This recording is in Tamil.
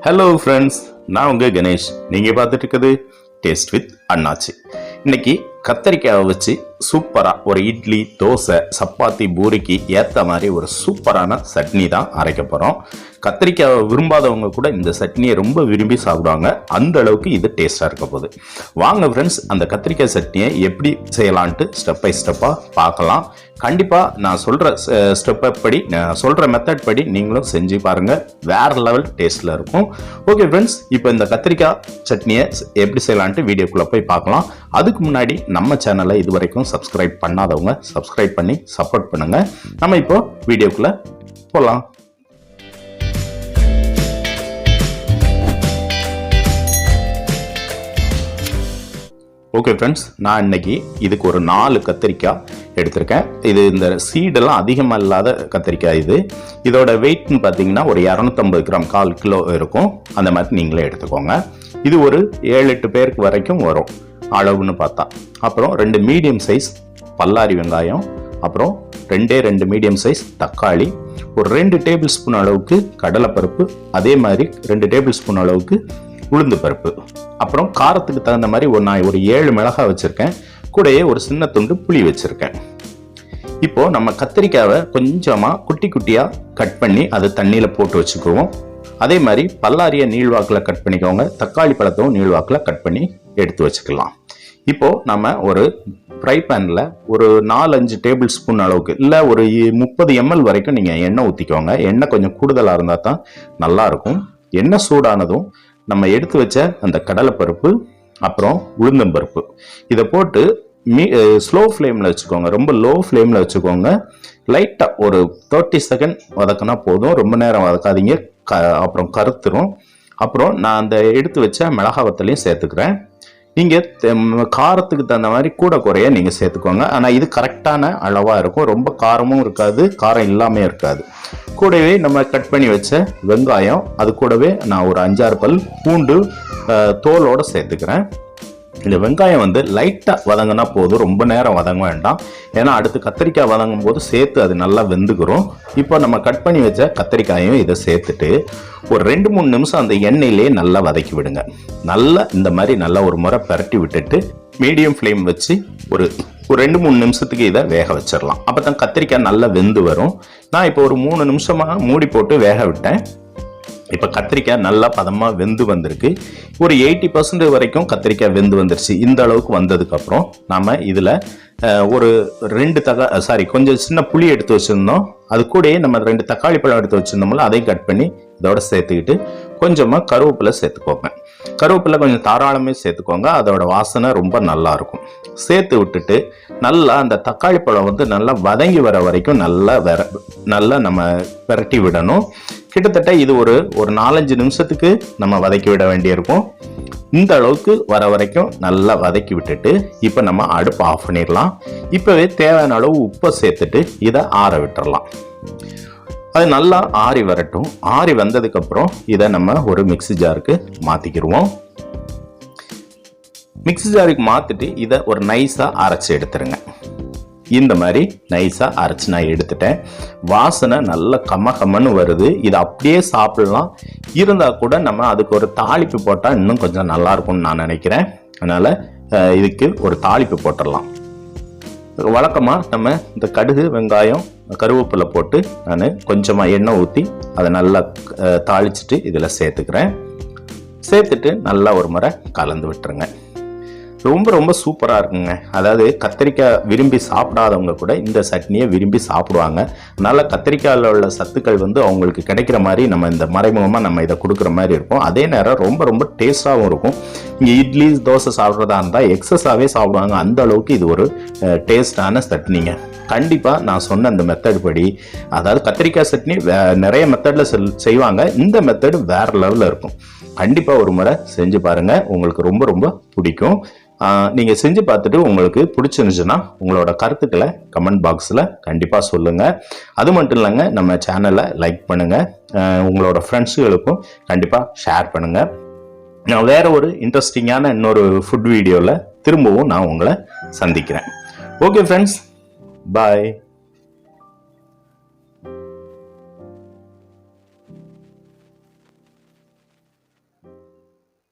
ஹலோ ஃப்ரெண்ட்ஸ், நான் உங்கள் கணேஷ். நீங்கள் பார்த்துட்டு இருக்குது டேஸ்ட் வித் அண்ணாச்சி. இன்னைக்கு கத்தரிக்காயை வச்சு சூப்பராக ஒரு இட்லி, தோசை, சப்பாத்தி, பூரிக்கு ஏற்ற மாதிரி ஒரு சூப்பரான சட்னி தான் அரைக்க போகிறோம். கத்திரிக்காயை விரும்பாதவங்க கூட இந்த சட்னியை ரொம்ப விரும்பி சாப்பிடுவாங்க. அந்த அளவுக்கு இது டேஸ்டாக இருக்க போகுது. வாங்க ஃப்ரெண்ட்ஸ், அந்த கத்திரிக்காய் சட்னியை எப்படி செய்யலான்ட்டு ஸ்டெப் பை ஸ்டெப்பாக பார்க்கலாம். கண்டிப்பாக நான் சொல்கிற ஸ்டெப்பை படி, நான் சொல்கிற மெத்தட் படி நீங்களும் செஞ்சு பாருங்கள். வேறு லெவல் டேஸ்ட்டில் இருக்கும். ஓகே ஃப்ரெண்ட்ஸ், இப்போ இந்த கத்திரிக்காய் சட்னியை எப்படி செய்யலான்ட்டு வீடியோக்குள்ளே போய் பார்க்கலாம். அதுக்கு முன்னாடி நம்ம சேனலை இது வரைக்கும் சப்ஸ்கிரைப் பண்ணாதவங்க சப்ஸ்கிரைப் பண்ணி சப்போர்ட் பண்ணுங்கள். நம்ம இப்போ வீடியோக்குள்ளே போகலாம். ஓகே ஃப்ரெண்ட்ஸ், நான் இன்னைக்கு இதுக்கு ஒரு 4 கத்திரிக்காய் எடுத்திருக்கேன். இது இந்த சீடெல்லாம் அதிகமாக இல்லாத கத்திரிக்காய். இதோட வெயிட்னு பார்த்தீங்கன்னா ஒரு 250 கிராம், 1/4 கிலோ இருக்கும். அந்த மாதிரி நீங்களே எடுத்துக்கோங்க. இது ஒரு 7-8 பேருக்கு வரைக்கும் வரும் அளவுன்னு பார்த்தா. அப்புறம் 2 மீடியம் சைஸ் பல்லாரி வெங்காயம், அப்புறம் 2 மீடியம் சைஸ் தக்காளி, ஒரு 2 டேபிள் ஸ்பூன் அளவுக்கு கடலைப்பருப்பு, அதே மாதிரி 2 டேபிள் ஸ்பூன் அளவுக்கு உளுந்து பருப்பு, அப்புறம் காரத்துக்கு தகுந்த மாதிரி நான் ஒரு 7 மிளகாய் வச்சிருக்கேன். கூடயே ஒரு சின்ன துண்டு புளி வச்சிருக்கேன். இப்போ நம்ம கத்திரிக்காவை கொஞ்சமா குட்டி குட்டியா கட் பண்ணி அதை தண்ணியில போட்டு வச்சுக்குவோம். அதே மாதிரி பல்லாரிய நீள்வாக்கில் கட் பண்ணிக்கோங்க. தக்காளி பழத்தையும் நீள்வாக்கில் கட் பண்ணி எடுத்து வச்சுக்கலாம். இப்போ நம்ம ஒரு ஃப்ரை பேன்ல ஒரு 4-5 டேபிள் ஸ்பூன் அளவுக்கு, இல்லை ஒரு 30 ml வரைக்கும் நீங்க எண்ணெய் ஊற்றிக்கோங்க. எண்ணெய் கொஞ்சம் கூடுதலாக இருந்தால் தான் நல்லா இருக்கும். எண்ணெய் சூடானதும் நம்ம எடுத்து வச்ச அந்த கடலைப்பருப்பு, அப்புறம் உளுந்தம்பருப்பு, இதை போட்டு ஸ்லோ ஃப்ளேமில் வச்சுக்கோங்க. ரொம்ப லோ ஃப்ளேமில் வச்சுக்கோங்க. லைட்டாக ஒரு 30 செகண்ட் வதக்கினா போதும். ரொம்ப நேரம் வதக்காதீங்க, அப்புறம் கருத்துரும். அப்புறம் நான் அந்த எடுத்து வச்ச மிளகாய் வத்தலையும் சேர்த்துக்கிறேன். நீங்கள் காரத்துக்கு தகுந்த மாதிரி கூட குறைய நீங்கள் சேர்த்துக்கோங்க. ஆனால் இது கரெக்டான அளவாக இருக்கும். ரொம்ப காரமும் இருக்காது, காரம் இல்லாமல் இருக்காது. கூடவே நம்ம கட் பண்ணி வச்ச வெங்காயம், அது கூடவே நான் ஒரு 5-6 பல் பூண்டு தோலோடு சேர்த்துக்கிறேன். இந்த வெங்காயம் லைட்டாக வதங்கினா போதும், ரொம்ப நேரம் வதங்க வேண்டாம். ஏன்னா அடுத்து கத்திரிக்காய் வதங்கும் போது சேர்த்து அது நல்லா வெந்துக்கிறோம். இப்போ நம்ம கட் பண்ணி வச்ச கத்திரிக்காயும் இதை சேர்த்துட்டு ஒரு 2-3 நிமிஷம் அந்த எண்ணெயிலே நல்லா வதக்கி விடுங்க. நல்லா இந்த மாதிரி நல்லா ஒரு முறை பரட்டி விட்டுட்டு மீடியம் ஃப்ளேம் வச்சு ஒரு 2-3 நிமிஷத்துக்கு இதை வேக வச்சிடலாம். அப்போ தான் கத்திரிக்காய் நல்லா வெந்து வரும். நான் இப்போ ஒரு 3 நிமிஷமாக மூடி போட்டு வேக விட்டேன். இப்போ கத்திரிக்காய் நல்லா பதமாக வெந்து வந்திருக்கு. ஒரு 80% வரைக்கும் கத்திரிக்காய் வெந்து வந்துருச்சு. இந்த அளவுக்கு வந்ததுக்கப்புறம் நம்ம இதில் ஒரு 2 கொஞ்சம் சின்ன புளி எடுத்து வச்சுருந்தோம். அது கூடயே நம்ம 2 தக்காளி பழம் எடுத்து வச்சுருந்தோம்ல, அதையும் கட் பண்ணி இதோட சேர்த்துக்கிட்டு கொஞ்சமாக கருவேப்பிலை சேர்த்துக்கோங்க. கருவேப்பிலை கொஞ்சம் தாராளமே சேர்த்துக்கோங்க. அதோட வாசனை ரொம்ப நல்லா இருக்கும். சேர்த்து விட்டுட்டு நல்லா அந்த தக்காளி பழம் நல்லா வதங்கி வர வரைக்கும் நல்லா நம்ம விரட்டி விடணும். கிட்டத்தட்ட இது ஒரு 4-5 நிமிஷத்துக்கு நம்ம வதக்கி விட வேண்டியிருக்கும். இந்த அளவுக்கு வர வரைக்கும் நல்லா வதக்கி விட்டுட்டு இப்போ நம்ம அடுப்பு ஆஃப் பண்ணிடலாம். இப்போவே தேவையான அளவு உப்பை சேர்த்துட்டு இதை ஆற விட்டுறலாம். அது நல்லா ஆறி வரட்டும். ஆறி வந்ததுக்கப்புறம் இதை நம்ம ஒரு மிக்ஸி ஜாருக்கு மாற்றிக்கிடுவோம். மிக்ஸி ஜாருக்கு மாற்றிட்டு இதை ஒரு நைஸாக அரைச்சி எடுத்துருங்க. இந்த மாதிரி நைஸாக அரைச்சி நான் எடுத்துட்டேன். வாசனை நல்ல கம்மன்னு வருது. இதை அப்படியே சாப்பிடலாம். இருந்தால் கூட நம்ம அதுக்கு ஒரு தாளிப்பு போட்டால் இன்னும் கொஞ்சம் நல்லா இருக்கும்னு நான் நினைக்கிறேன். அதனால் இதுக்கு ஒரு தாளிப்பு போட்டுடலாம். வழக்கமாக நம்ம இந்த கடுகு, வெங்காயம், கருவேப்பிலை போட்டு நான் கொஞ்சமாக எண்ணெய் ஊற்றி அதை நல்லா தாளிச்சிட்டு இதில் சேர்த்துக்கிறேன். சேர்த்துட்டு நல்லா ஒரு முறை கலந்து விட்டுருங்க. ரொம்ப ரொம்ப சூப்பராக இருக்குங்க. அதாவது கத்திரிக்காய் விரும்பி சாப்பிடாதவங்க கூட இந்த சட்னியை விரும்பி சாப்பிடுவாங்க. அதனால் கத்திரிக்காயில் உள்ள சத்துக்கள் அவங்களுக்கு கிடைக்கிற மாதிரி நம்ம இந்த மறைமுகமாக நம்ம இதை கொடுக்குற மாதிரி இருக்கும். அதே நேரம் ரொம்ப ரொம்ப டேஸ்டாகவும் இருக்கும். இங்கே இட்லி, தோசை சாப்பிட்றதா இருந்தால் எக்ஸஸாகவே சாப்பிடுவாங்க. அந்த அளவுக்கு இது ஒரு டேஸ்டான சட்னிங்க. கண்டிப்பாக நான் சொன்ன அந்த மெத்தட் படி, அதாவது கத்திரிக்காய் சட்னி நிறைய மெத்தடில் செய்வாங்க. இந்த மெத்தடு வேறு லெவலில் இருக்கும். கண்டிப்பாக ஒரு முறை செஞ்சு பாருங்கள், உங்களுக்கு ரொம்ப ரொம்ப பிடிக்கும். நீங்கள் செஞ்சு பார்த்துட்டு உங்களுக்கு பிடிச்சிருந்துச்சுன்னா உங்களோட கருத்துக்களை கமெண்ட் பாக்ஸில் கண்டிப்பாக சொல்லுங்கள். அது மட்டும் இல்லைங்க, நம்ம சேனலை லைக் பண்ணுங்கள். உங்களோட ஃப்ரெண்ட்ஸுகளுக்கும் கண்டிப்பாக ஷேர் பண்ணுங்கள். நான் வேறு ஒரு இன்ட்ரெஸ்டிங்கான இன்னொரு ஃபுட் வீடியோவில் திரும்பவும் நான் உங்களை சந்திக்கிறேன். ஓகே ஃப்ரெண்ட்ஸ், பாய்.